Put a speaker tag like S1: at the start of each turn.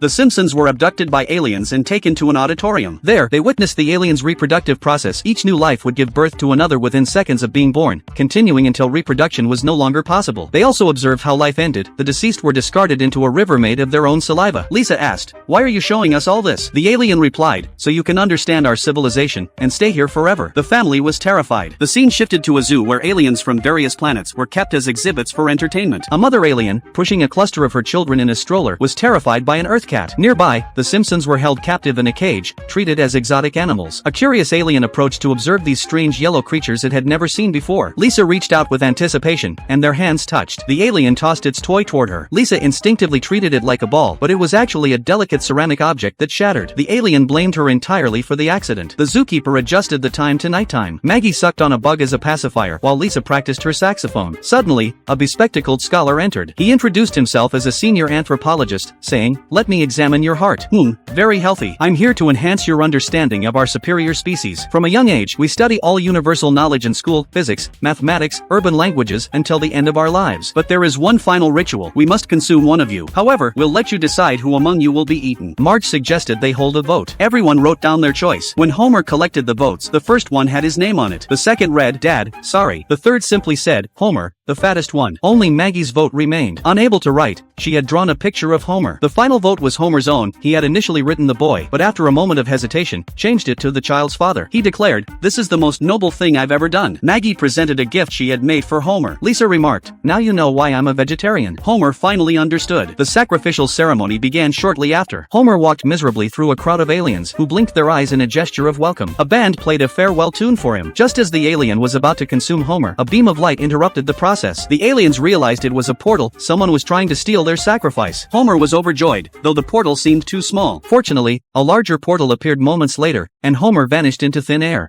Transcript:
S1: The Simpsons were abducted by aliens and taken to an auditorium. There, they witnessed the aliens' reproductive process. Each new life would give birth to another within seconds of being born, continuing until reproduction was no longer possible. They also observed how life ended. The deceased were discarded into a river made of their own saliva. Lisa asked, "Why are you showing us all this?" The alien replied, "So you can understand our civilization and stay here forever." The family was terrified. The scene shifted to a zoo where aliens from various planets were kept as exhibits for entertainment. A mother alien, pushing a cluster of her children in a stroller, was terrified by an earth cat. Nearby, the Simpsons were held captive in a cage, treated as exotic animals. A curious alien approached to observe these strange yellow creatures it had never seen before. Lisa reached out with anticipation, and their hands touched. The alien tossed its toy toward her. Lisa instinctively treated it like a ball, but it was actually a delicate ceramic object that shattered. The alien blamed her entirely for the accident. The zookeeper adjusted the time to nighttime. Maggie sucked on a bug as a pacifier, while Lisa practiced her saxophone. Suddenly, a bespectacled scholar entered. He introduced himself as a senior anthropologist, saying, "Let me examine your heart. Very healthy. I'm here to enhance your understanding of our superior species. From a young age, we study all universal knowledge in school, physics, mathematics, urban languages, until the end of our lives. But there is one final ritual. We must consume one of you. However, we'll let you decide who among you will be eaten." Marge suggested they hold a vote. Everyone wrote down their choice. When Homer collected the votes, the first one had his name on it. The second read, "Dad, sorry." The third simply said, "Homer, the fattest one." Only Maggie's vote remained. Unable to write, she had drawn a picture of Homer. The final vote was Homer's own. He had initially written the boy, but after a moment of hesitation, changed it to the child's father. He declared, "This is the most noble thing I've ever done." Maggie presented a gift she had made for Homer. Lisa remarked, "Now you know why I'm a vegetarian." Homer finally understood. The sacrificial ceremony began shortly after. Homer walked miserably through a crowd of aliens who blinked their eyes in a gesture of welcome. A band played a farewell tune for him. Just as the alien was about to consume Homer, a beam of light interrupted the process. The aliens realized it was a portal. Someone was trying to steal their sacrifice. Homer was overjoyed, though the portal seemed too small. Fortunately, a larger portal appeared moments later, and Homer vanished into thin air.